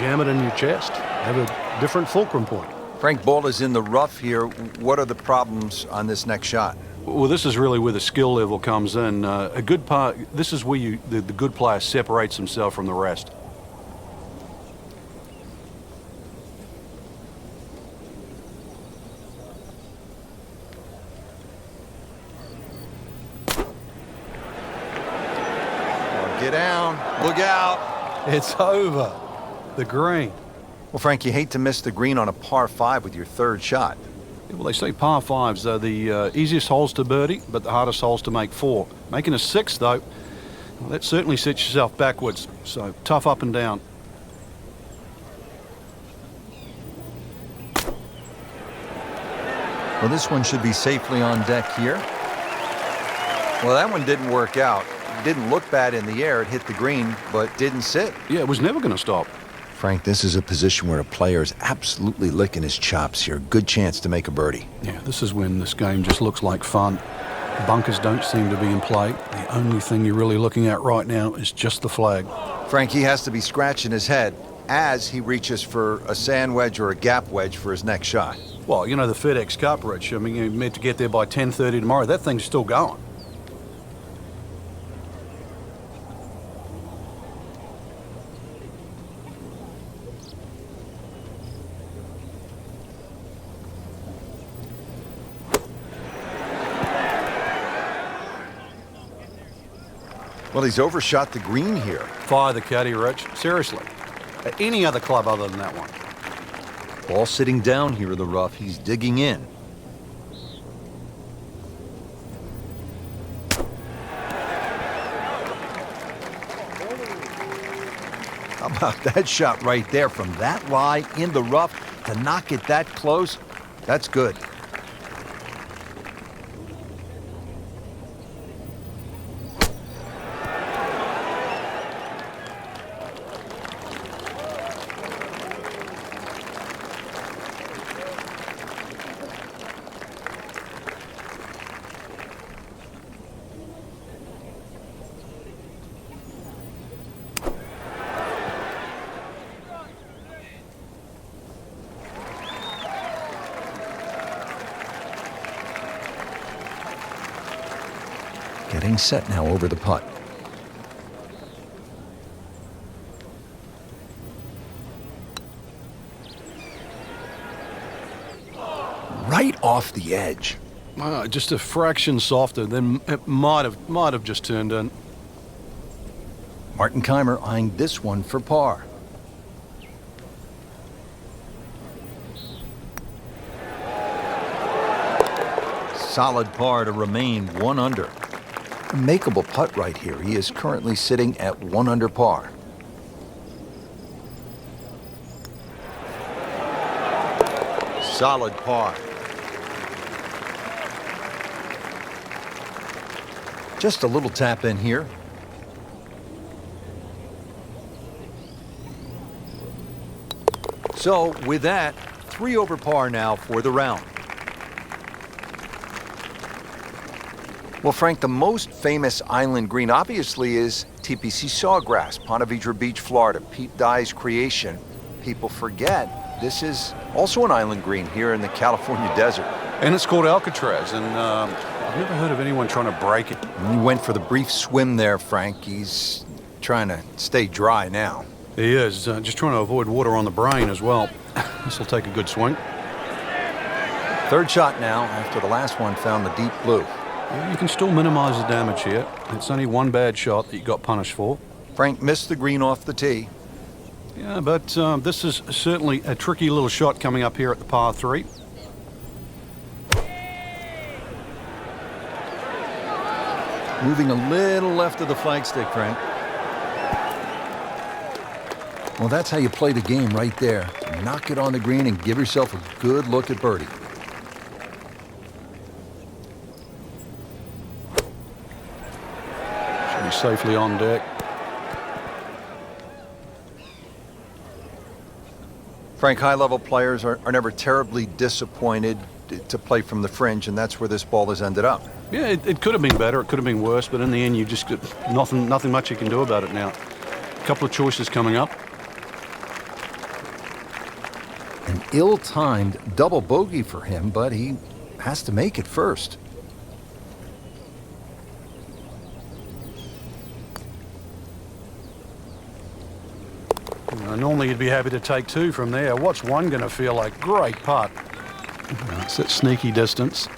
jam it in your chest, have a different fulcrum point. Frank, ball is in the rough here. What are the problems on this next shot? Well, this is really where the skill level comes in. A good part. This is where the good player separates himself from the rest. Get down. Look out. It's over. The green. Well, Frank, you hate to miss the green on a par 5 with your third shot. Yeah, well, they say par 5s are the easiest holes to birdie, but the hardest holes to make 4. Making a 6, though, well, that certainly sets yourself backwards. So tough up and down. Well, this one should be safely on deck here. Well, that one didn't work out. It didn't look bad in the air. It hit the green, but didn't sit. Yeah, it was never going to stop. Frank, this is a position where a player is absolutely licking his chops here. Good chance to make a birdie. Yeah, this is when this game just looks like fun. Bunkers don't seem to be in play. The only thing you're really looking at right now is just the flag. Frank, he has to be scratching his head as he reaches for a sand wedge or a gap wedge for his next shot. Well, the FedEx Cup, Rich. I mean, you're meant to get there by 10:30 tomorrow. That thing's still going. Well, he's overshot the green here. Fire the caddy, Rich. Seriously. Any other club other than that one. Ball sitting down here in the rough. He's digging in. How about that shot right there from that lie in the rough to knock it that close? That's good. Getting set now over the putt. Right off the edge. Just a fraction softer, then it might have just turned in. Martin Keimer eyeing this one for par. Solid par to remain 1 under. A makeable putt right here. He is currently sitting at 1 under par. Solid par. Just a little tap in here. So with that, 3 over par now for the round. Well, Frank, the most famous island green obviously is TPC Sawgrass, Ponte Vedra Beach, Florida, Pete Dye's creation. People forget this is also an island green here in the California desert. And it's called Alcatraz, and I've never heard of anyone trying to break it. He went for the brief swim there, Frank. He's trying to stay dry now. He is, just trying to avoid water on the brain as well. This will take a good swing. Third shot now, after the last one found the deep blue. You can still minimize the damage here. It's only one bad shot that you got punished for. Frank missed the green off the tee. Yeah, but this is certainly a tricky little shot coming up here at the par 3. Moving a little left of the flagstick, Frank. Well, that's how you play the game right there. Knock it on the green and give yourself a good look at birdie. Should be safely on deck. Frank, high-level players are never terribly disappointed to play from the fringe, and that's where this ball has ended up. Yeah, it could have been better, it could have been worse, but in the end, you just got nothing much you can do about it now. A couple of choices coming up. An ill-timed double bogey for him, but he has to make it first. Normally you'd be happy to take 2 from there. What's one going to feel like? Great putt. It's that sneaky distance.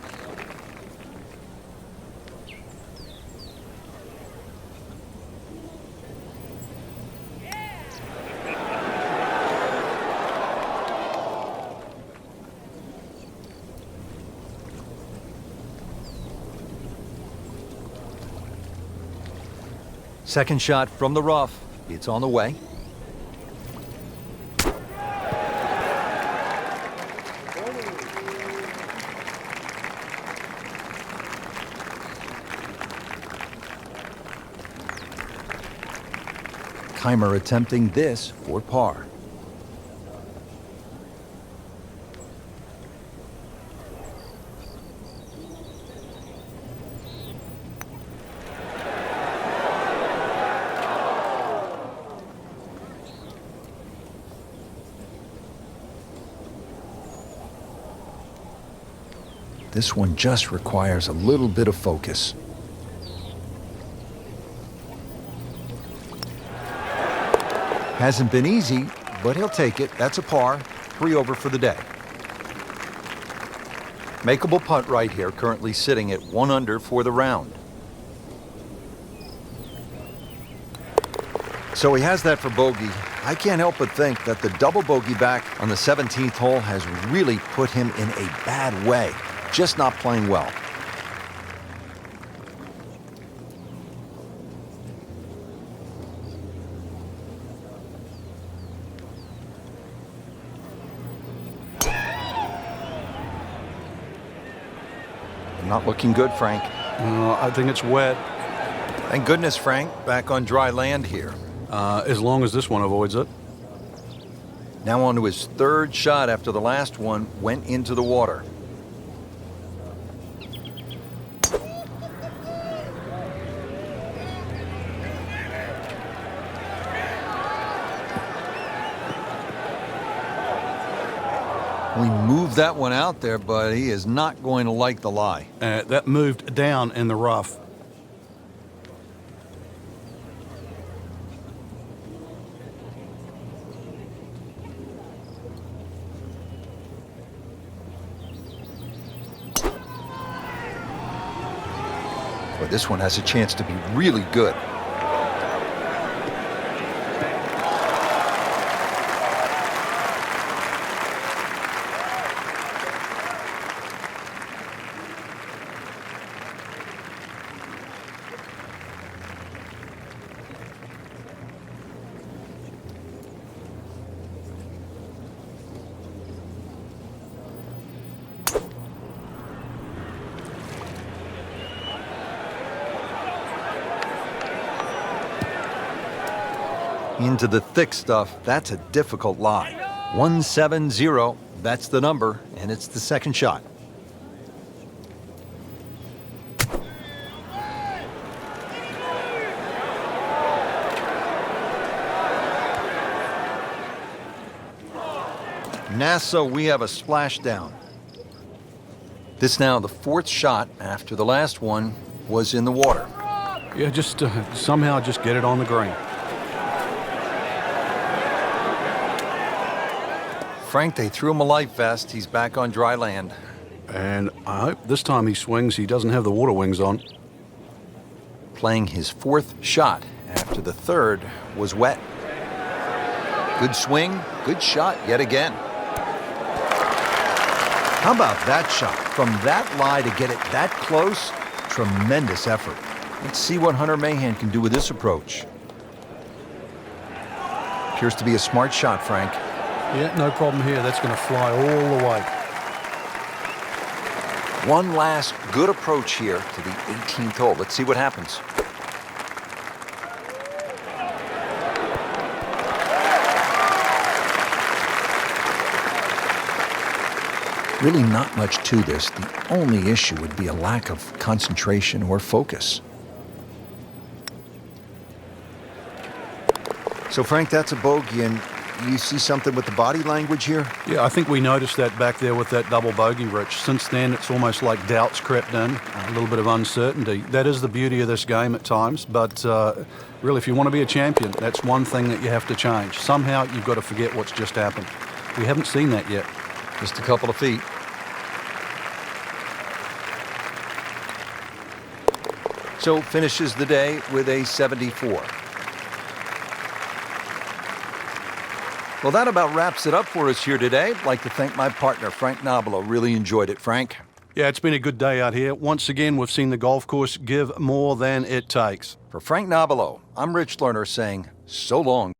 Second shot from the rough. It's on the way. Keimer attempting this for par. This one just requires a little bit of focus. Hasn't been easy, but he'll take it. That's a par. 3 over for the day. Makeable putt right here, currently sitting at 1 under for the round. So he has that for bogey. I can't help but think that the double bogey back on the 17th hole has really put him in a bad way. Just not playing well. Not looking good, Frank. I think it's wet. Thank goodness, Frank, back on dry land here. As long as this one avoids it. Now on to his third shot after the last one went into the water. We moved that one out there, but he is not going to like the lie. That moved down in the rough. But this one has a chance to be really good. Into the thick stuff, that's a difficult lie. 170, that's the number, and it's the second shot. NASA, we have a splashdown. This now the fourth shot after the last one was in the water. Yeah, just somehow just get it on the green. Frank, they threw him a life vest. He's back on dry land. And I hope this time he swings, he doesn't have the water wings on. Playing his fourth shot after the third was wet. Good swing, good shot yet again. How about that shot? From that lie to get it that close, tremendous effort. Let's see what Hunter Mahan can do with this approach. Appears to be a smart shot, Frank. Yeah, no problem here. That's going to fly all the way. One last good approach here to the 18th hole. Let's see what happens. Really not much to this. The only issue would be a lack of concentration or focus. So, Frank, that's a bogey, and you see something with the body language here? Yeah, I think we noticed that back there with that double bogey, Rich. Since then, it's almost like doubts crept in, a little bit of uncertainty. That is the beauty of this game at times, but really, if you want to be a champion, that's one thing that you have to change. Somehow, you've got to forget what's just happened. We haven't seen that yet. Just a couple of feet. So finishes the day with a 74. Well, that about wraps it up for us here today. I'd like to thank my partner, Frank Nobilo. Really enjoyed it, Frank. Yeah, it's been a good day out here. Once again, we've seen the golf course give more than it takes. For Frank Nobilo, I'm Rich Lerner saying so long.